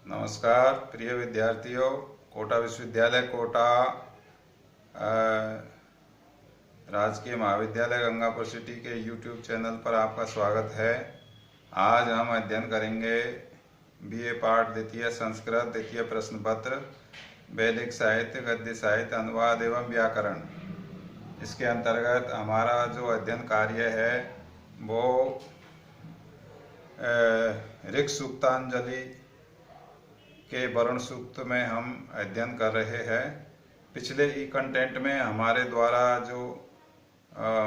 नमस्कार प्रिय विद्यार्थियों, कोटा विश्वविद्यालय कोटा राजकीय महाविद्यालय गंगापुर सिटी के YouTube चैनल पर आपका स्वागत है। आज हम अध्ययन करेंगे बीए पाठ द्वितीय संस्कृत द्वितीय प्रश्न पत्र वैदिक साहित्य गद्य साहित्य अनुवाद एवं व्याकरण। इसके अंतर्गत हमारा जो अध्ययन कार्य है वो ऋक् सूक्तांजलि के वरुण सूक्त में हम अध्ययन कर रहे हैं। पिछले ई कंटेंट में हमारे द्वारा जो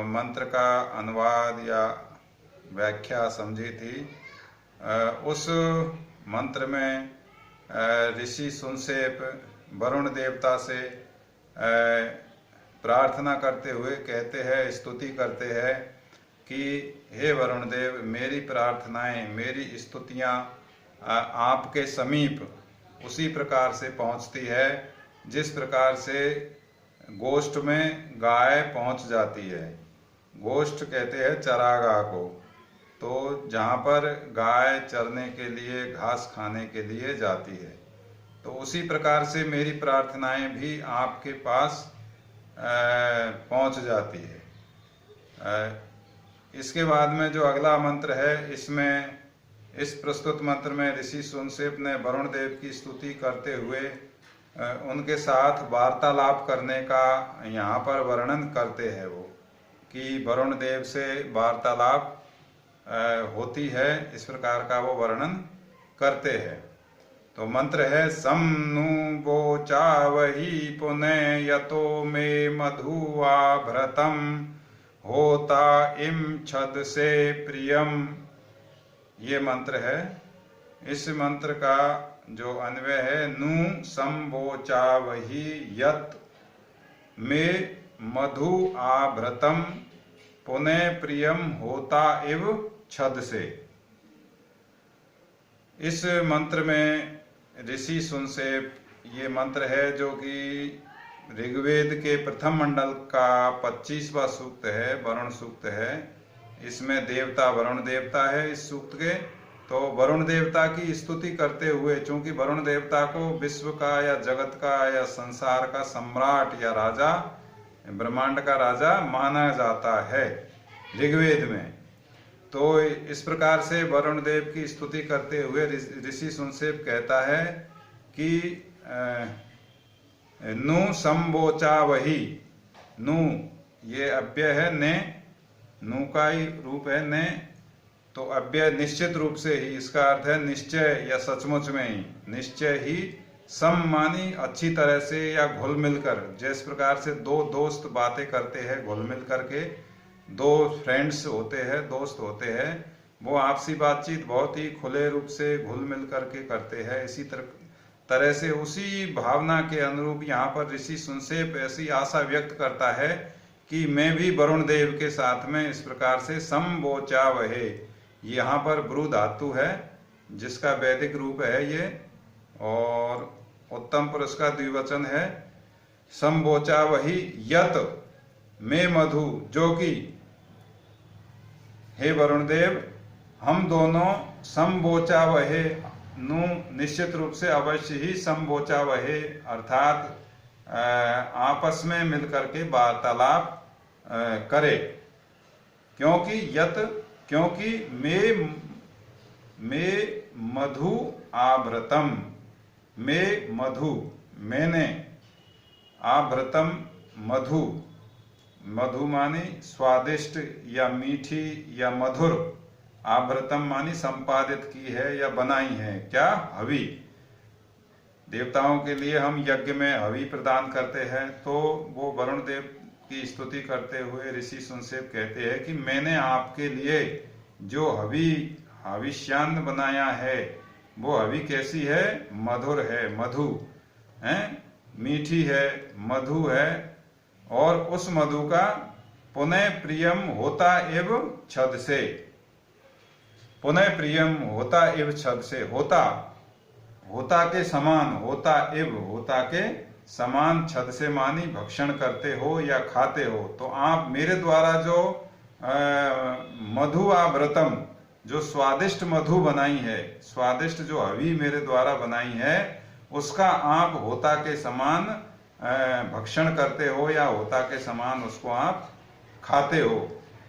मंत्र का अनुवाद या व्याख्या समझी थी, उस मंत्र में ऋषि सुनसेप वरुण देवता से प्रार्थना करते हुए कहते हैं, स्तुति करते हैं कि हे वरुण देव, मेरी प्रार्थनाएं, मेरी स्तुतियां आपके समीप उसी प्रकार से पहुंचती है जिस प्रकार से गोष्ठ में गाय पहुंच जाती है। गोष्ठ कहते हैं चरागाह को, तो जहां पर गाय चरने के लिए, घास खाने के लिए जाती है, तो उसी प्रकार से मेरी प्रार्थनाएं भी आपके पास पहुंच जाती है। इसके बाद में जो अगला मंत्र है, इसमें इस प्रस्तुत मंत्र में ऋषि सुनसेप ने वरुण देव की स्तुति करते हुए उनके साथ वार्तालाप करने का यहाँ पर वर्णन करते हैं। वो कि वरुण देव से वार्तालाप होती है, इस प्रकार का वो वर्णन करते हैं। तो मंत्र है सम नु वोचावहि पुनः यतो मे मधुआभृतम होता इम छद से प्रियम। ये मंत्र है। इस मंत्र का जो अन्वय है, नु संवोचावहि यत मे मधु आभृतम पुनः प्रियम होता इव छद से। इस मंत्र में ऋषि सुनसेप, ये मंत्र है जो कि ऋग्वेद के प्रथम मंडल का 25वां सूक्त है, वरुण सूक्त है। इसमें देवता वरुण देवता है इस सूक्त के। तो वरुण देवता की स्तुति करते हुए, चूंकि वरुण देवता को विश्व का या जगत का या संसार का सम्राट या राजा, ब्रह्मांड का राजा माना जाता है ऋग्वेद में, तो इस प्रकार से वरुण देव की स्तुति करते हुए ऋषि सुनसेप कहता है कि नु संवोचावहि। नु ये अव्यय है, ने नु का ही रूप है ने, तो अव्यय निश्चित रूप से ही, इसका अर्थ है निश्चय या सचमुच में ही, निश्चय ही। सम मानी अच्छी तरह से या घुल मिलकर, जिस प्रकार से दो दोस्त बातें करते हैं घुल मिल करके, दो फ्रेंड्स होते हैं, दोस्त होते हैं, वो आपसी बातचीत बहुत ही खुले रूप से घुल मिल करके करते हैं। इसी तरह से उसी भावना के अनुरूप यहाँ पर ऋषि सुनसेप ऐसी आशा व्यक्त करता है कि मैं भी वरुण देव के साथ में इस प्रकार से संवोचावहे, यहाँ पर ब्रू धातु है जिसका वैदिक रूप है ये, और उत्तम पुरुष का द्विवचन है। संवोचावहि यत मे मधु, जो कि हे वरुण देव, हम दोनों संवोचावहे, नु निश्चित रूप से अवश्य ही संवोचावहे, अर्थात आपस में मिलकर के वार्तालाप करे। क्योंकि यत, क्योंकि मे मधु आभृतम, मे मधु, मैंने, आभृतम मधु, मधु मानी स्वादिष्ट या मीठी या मधुर, आभृतम मानी संपादित की है या बनाई है, क्या, हवि। देवताओं के लिए हम यज्ञ में हवि प्रदान करते हैं, तो वो वरुण देव की स्तुति करते हुए ऋषि सुनसेप कहते हैं कि मैंने आपके लिए जो हविष्यान्न बनाया है, वो हवि कैसी है, मधुर है, मधु है, मीठी है, मधु है, और उस मधु का पुनः प्रियम होता एव छद से, पुनः प्रियम होता एव छद से, होता के समान, होता एव, होता के समान, छद से मानी भक्षण करते हो या खाते हो। तो आप मेरे द्वारा जो मधु आव्रतम, जो स्वादिष्ट मधु बनाई है, स्वादिष्ट जो हवि मेरे द्वारा बनाई है, उसका आप होता के समान भक्षण करते हो या होता के समान उसको आप खाते हो।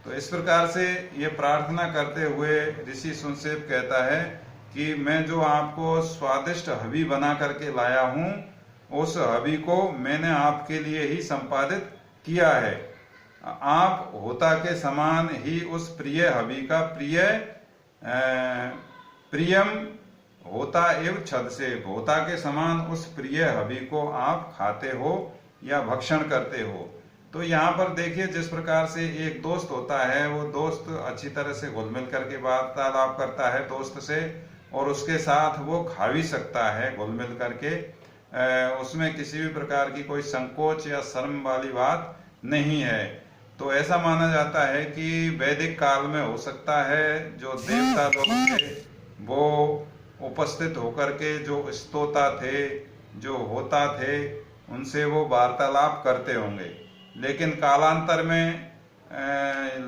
तो इस प्रकार से ये प्रार्थना करते हुए ऋषि सुनसेप कहता है कि मैं जो आपको स्वादिष्ट हवि बना करके लाया हूं, उस हवि को मैंने आपके लिए ही संपादित किया है। आप होता के समान ही उस प्रिय हवि का प्रियम होता एवं छद से, होता के समान उस प्रिय हवि को आप खाते हो या भक्षण करते हो। तो यहाँ पर देखिए, जिस प्रकार से एक दोस्त होता है, वो दोस्त अच्छी तरह से घुल मिल करके वार्तालाप करता है दोस्त से, और उसके साथ वो खा भी सकता है घुल मिल करके, उसमें किसी भी प्रकार की कोई संकोच या शर्म वाली बात नहीं है। तो ऐसा माना जाता है कि वैदिक काल में हो सकता है जो देवता लोग थे वो उपस्थित होकर के जो स्तोता थे, जो होता थे, उनसे वो वार्तालाप करते होंगे। लेकिन कालांतर में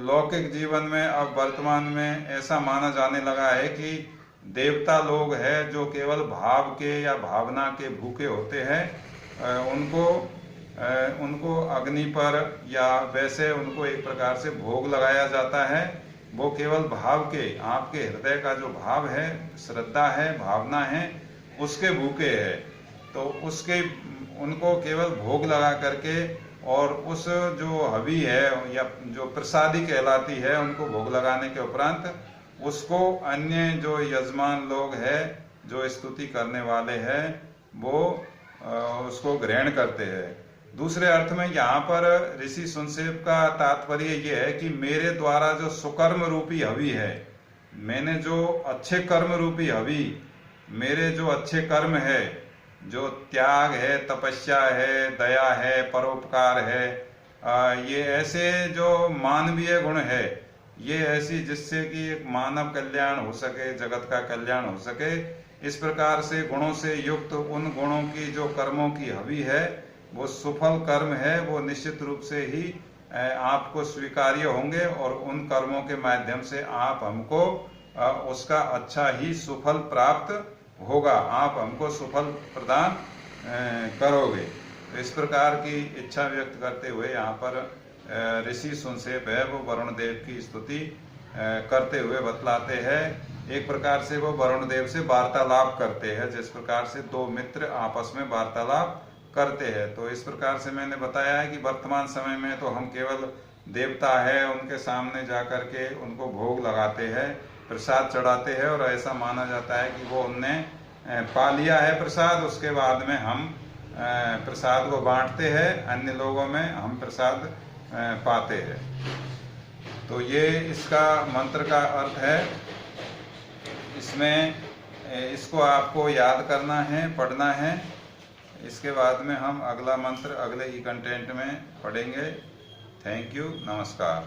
लौकिक जीवन में अब वर्तमान में ऐसा माना जाने लगा है कि देवता लोग हैं जो केवल भाव के या भावना के भूखे होते हैं, उनको अग्नि पर या वैसे उनको एक प्रकार से भोग लगाया जाता है। वो केवल भाव के, आपके हृदय का जो भाव है, श्रद्धा है, भावना है, उसके भूखे है। तो उसके उनको केवल भोग लगा करके, और उस जो हवि है या जो प्रसादी कहलाती है, उनको भोग लगाने के उपरांत उसको अन्य जो यजमान लोग हैं, जो स्तुति करने वाले हैं, वो उसको ग्रहण करते हैं। दूसरे अर्थ में यहाँ पर ऋषि सुनसेप का तात्पर्य ये है कि मेरे द्वारा जो सुकर्म रूपी हवि है, मैंने जो अच्छे कर्म रूपी हवि, मेरे जो अच्छे कर्म है, जो त्याग है, तपस्या है, दया है, परोपकार है, ये ऐसे जो मानवीय गुण है, ये ऐसी जिससे कि एक मानव कल्याण हो सके, जगत का कल्याण हो सके, इस प्रकार से गुणों से युक्त उन गुणों की जो कर्मों की हवि है, वो सुफल कर्म है, वो निश्चित रूप से ही आपको स्वीकार्य होंगे, और उन कर्मों के माध्यम से आप हमको उसका अच्छा ही सुफल प्राप्त होगा, आप हमको सुफल प्रदान करोगे। तो इस प्रकार की इच्छा व्यक्त करते हुए यहाँ पर ऋषि सुनसेप है वो वरुण देव की स्तुति करते हुए बतलाते हैं। एक प्रकार से वो वरुण देव से वार्तालाप करते हैं, जिस प्रकार से दो मित्र आपस में वार्तालाप करते हैं। तो इस प्रकार से मैंने बताया है कि वर्तमान समय में तो हम केवल देवता है उनके सामने जाकर के उनको भोग लगाते हैं, प्रसाद चढ़ाते हैं, और ऐसा माना जाता है कि वो उनने पा लिया है प्रसाद। उसके बाद में हम प्रसाद को बांटते हैं, अन्य लोगों में हम प्रसाद पाते हैं। तो ये इसका मंत्र का अर्थ है। इसमें इसको आपको याद करना है, पढ़ना है। इसके बाद में हम अगला मंत्र अगले ही कंटेंट में पढ़ेंगे। थैंक यू, नमस्कार।